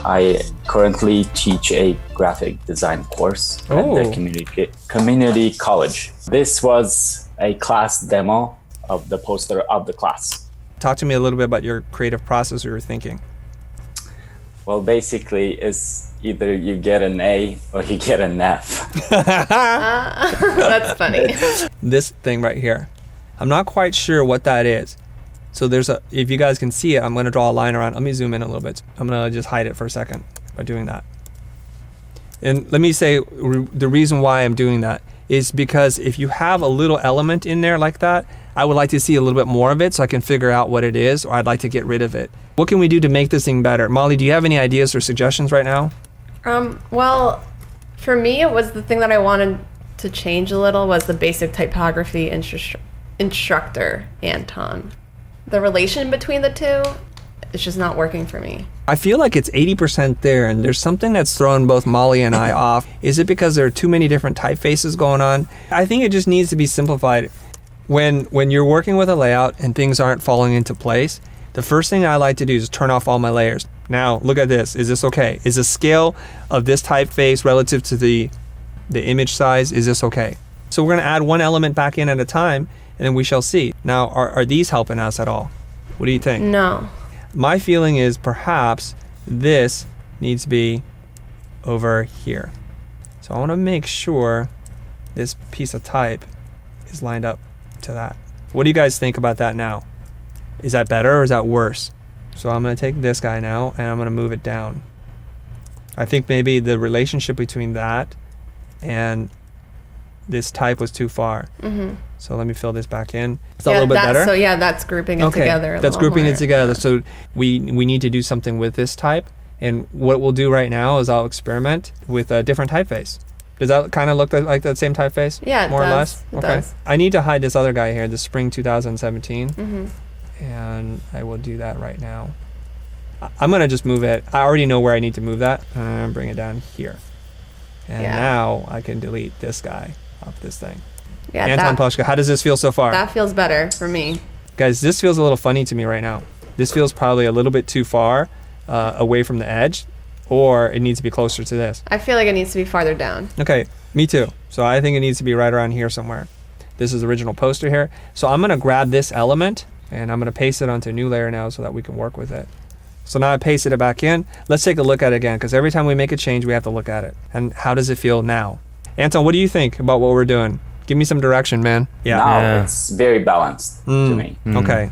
I currently teach a graphic design course at the community college. This was a class demo of the poster of the class. Talk to me a little bit about your creative process or your thinking. Well, basically, it's either you get an A or you get an F. That's funny. This thing right here, I'm not quite sure what that is. So if you guys can see it, I'm going to draw a line around. Let me zoom in a little bit. I'm going to just hide it for a second by doing that. And let me say the reason why I'm doing that is because if you have a little element in there like that, I would like to see a little bit more of it so I can figure out what it is, or I'd like to get rid of it. What can we do to make this thing better? Molly, do you have any ideas or suggestions right now? Well, for me, it was the thing that I wanted to change a little was the basic typography instructor, Anton. The relation between the two is just not working for me. I feel like it's 80% there, and there's something that's thrown both Molly and I off. Is it because there are too many different typefaces going on? I think it just needs to be simplified. When you're working with a layout and things aren't falling into place, the first thing I like to do is turn off all my layers. Now, look at this. Is this okay? Is the scale of this typeface relative to the image size, is this okay? So we're going to add one element back in at a time, and then we shall see. Now, are these helping us at all? What do you think? No. My feeling is perhaps this needs to be over here. So I want to make sure this piece of type is lined up to that. What do you guys think about that now? Is that better or is that worse? So I'm going to take this guy now and I'm going to move it down. I think maybe the relationship between that and this type was too far. Mm-hmm. So let me fill this back in. Is that a little bit better? So yeah, that's grouping it together. That's grouping it together. So we need to do something with this type. And what we'll do right now is I'll experiment with a different typeface. Does that kind of look like that same typeface? Yeah, more or less? It does. I need to hide this other guy here, the Spring 2017. Mm-hmm. And I will do that right now. I'm going to just move it. I already know where I need to move that. And bring it down here. And now I can delete this guy off this thing. Yeah, Anton Pleshka, how does this feel so far? That feels better for me. Guys, this feels a little funny to me right now. This feels probably a little bit too far away from the edge, or it needs to be closer to this. I feel like it needs to be farther down. Okay, me too. So I think it needs to be right around here somewhere. This is the original poster here. So I'm going to grab this element and I'm going to paste it onto a new layer now so that we can work with it. So now I pasted it back in. Let's take a look at it again, because every time we make a change, we have to look at it. And how does it feel now? Anton, what do you think about what we're doing? Give me some direction, man. Now it's very balanced to me. Okay.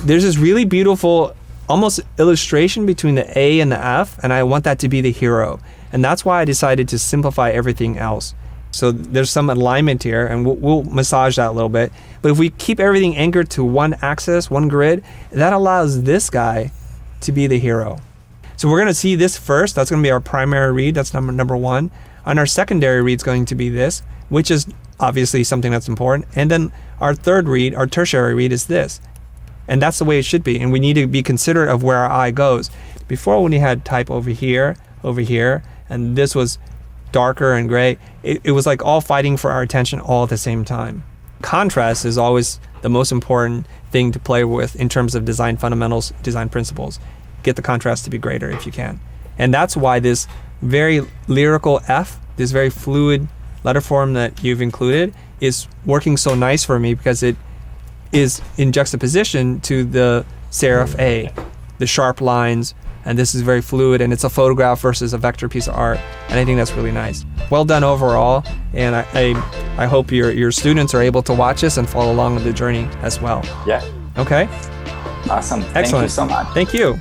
There's this really beautiful, almost illustration between the A and the F, and I want that to be the hero. And that's why I decided to simplify everything else. So there's some alignment here, and we'll massage that a little bit. But if we keep everything anchored to one axis, one grid, that allows this guy to be the hero. So we're going to see this first. That's going to be our primary read. That's number one. And our secondary read is going to be this, which is obviously something that's important. And then our third read, our tertiary read, is this. And that's the way it should be. And we need to be considerate of where our eye goes. Before, when you had type over here, and this was darker and gray, it was like all fighting for our attention all at the same time. Contrast is always the most important thing to play with in terms of design fundamentals, design principles. Get the contrast to be greater if you can. And that's why this very lyrical F, this very fluid letter form that you've included, is working so nice for me because it is in juxtaposition to the serif A, the sharp lines, and this is very fluid, and it's a photograph versus a vector piece of art, and I think that's really nice. Well done overall, and I hope your students are able to watch this and follow along with the journey as well. Yeah. Okay? Awesome. Excellent. Thank you so much. Thank you.